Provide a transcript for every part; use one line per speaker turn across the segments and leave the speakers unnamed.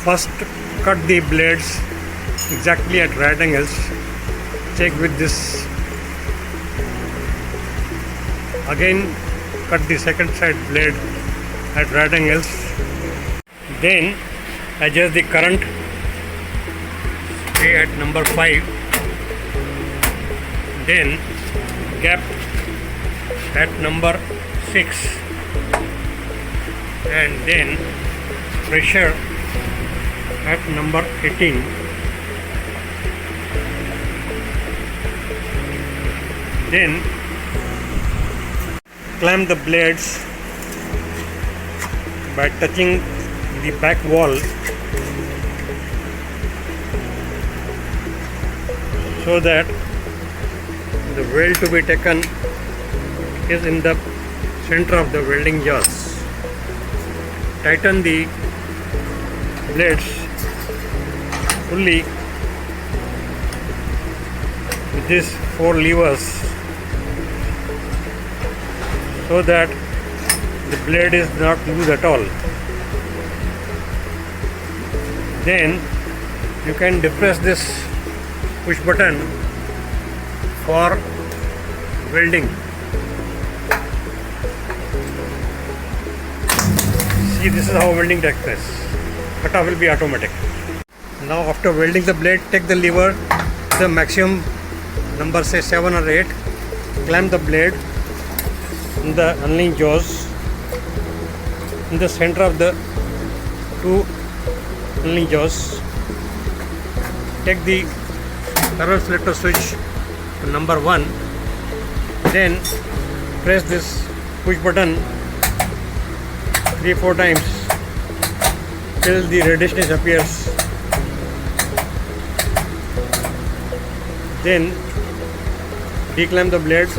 First, cut the blades exactly at right angles. Check with this. Again, cut the second side blade at right angles. Then adjust the current. Stay at number 5. Then gap at number 6, and then pressure at number 18. Then clamp the blades by touching the back wall so that the weld to be taken is in the center of the welding jaws. Tighten the blades fully with these 4 levers so that the blade is not loose at all. Then you can depress this push button for welding. See, this is how welding takes place. Cutoff will be automatic. Now after welding the blade, take the lever, the maximum number, say 7 or 8, clamp the blade in the annealing jaws in the center of the 2 annealing jaws. Take the thermal selector switch to number 1, then press this push button 3-4 times till the redishness appears. Then declamp the blade,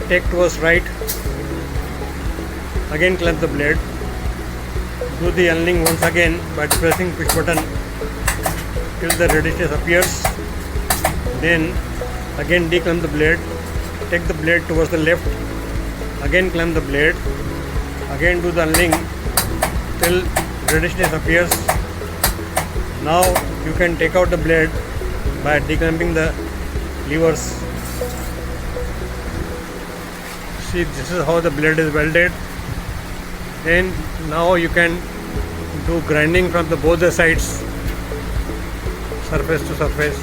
take towards right, again clamp the blade, do the annealing once again by pressing push button till the redishness appears. Then again declamp the blade, take the blade towards the left, again clamp the blade, again do the annealing till redishness appears. Now you can take out the blade by declamping the levers. See, this is how the blade is welded. Then now you can do grinding from the both the sides, surface to surface,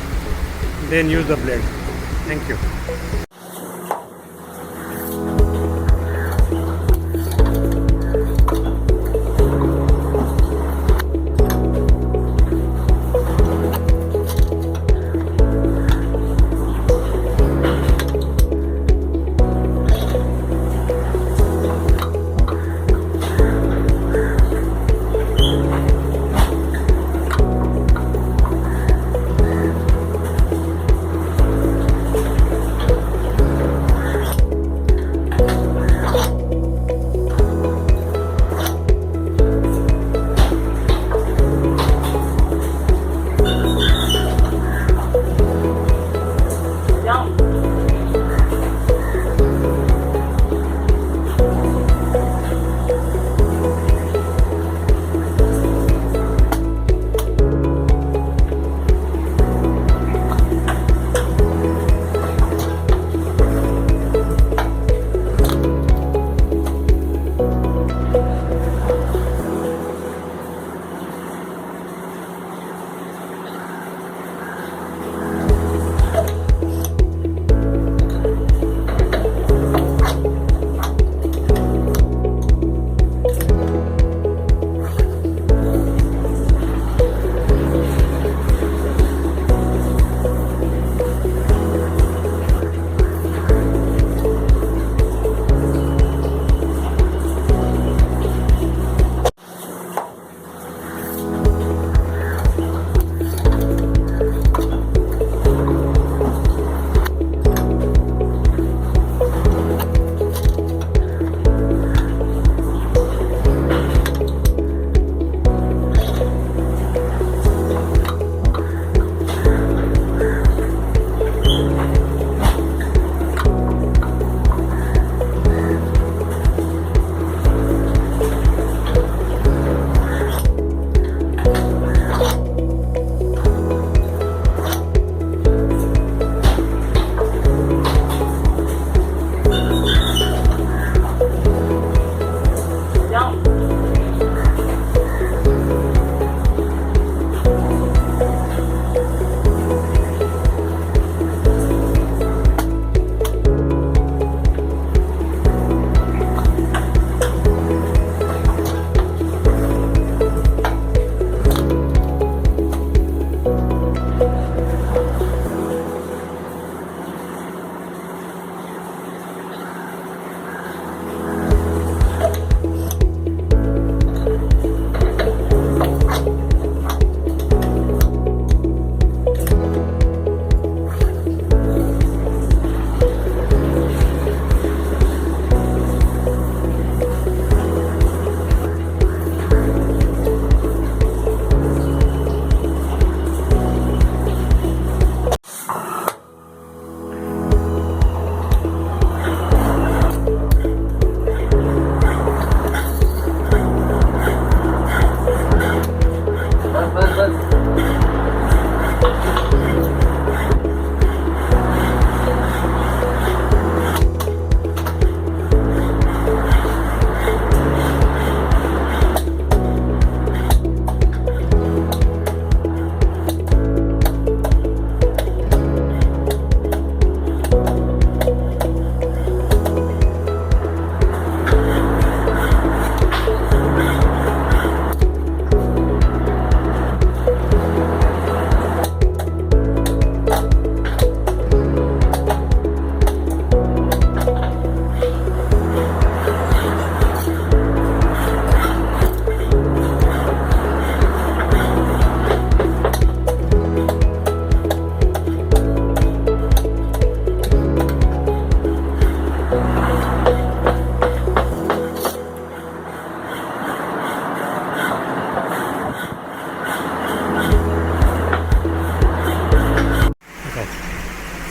then use the blade. Thank you.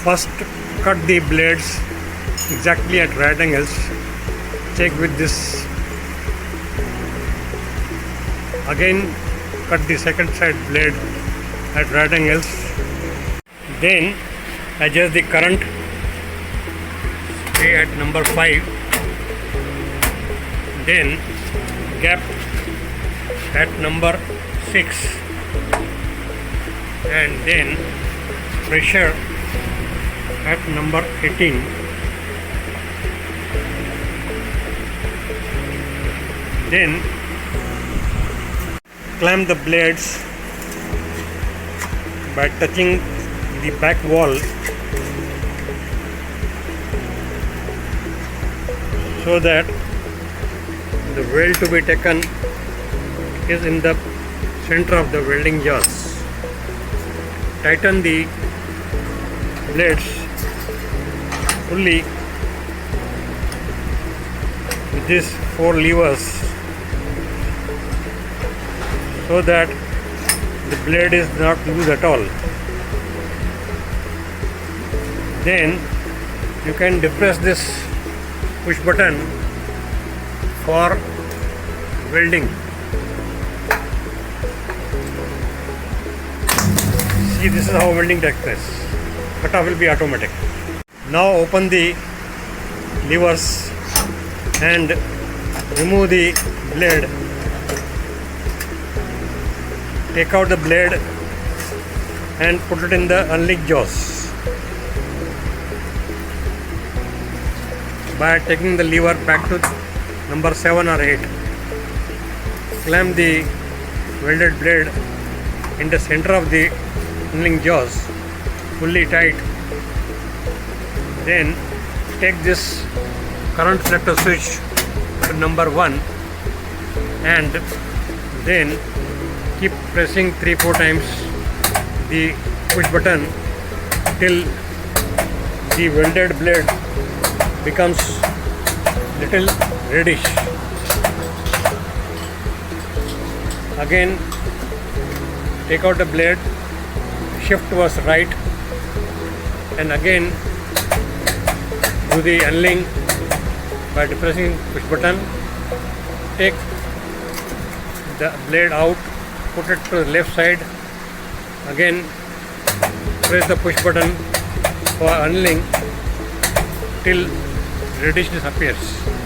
First cut the blades exactly at right angles. Check with this. Again cut the second side blade at right angles. Then adjust the current, stay at number 5. Then gap at number 6, and then pressure at number 18. Then clamp the blades by touching the back wall so that the weld to be taken is in the center of the welding jaws. Tighten the blades fully with these 4 levers so that the blade is not loose at all. Then you can depress this push button for welding. See, this is how welding takes place. Cutoff will be automatic. Now open the levers and remove the blade. Take out the blade and put it in the unlinked jaws by taking the lever back to number 7 or 8. Clamp the welded blade in the center of the unlinked jaws fully tight. Then take this current selector switch to number 1 and then keep pressing 3-4 times the push button till the welded blade becomes little reddish. Again take out the blade, shift towards right, and again do the annealing by depressing push button. Take the blade out, put it to the left side, again press the push button for annealing till reddishness appears.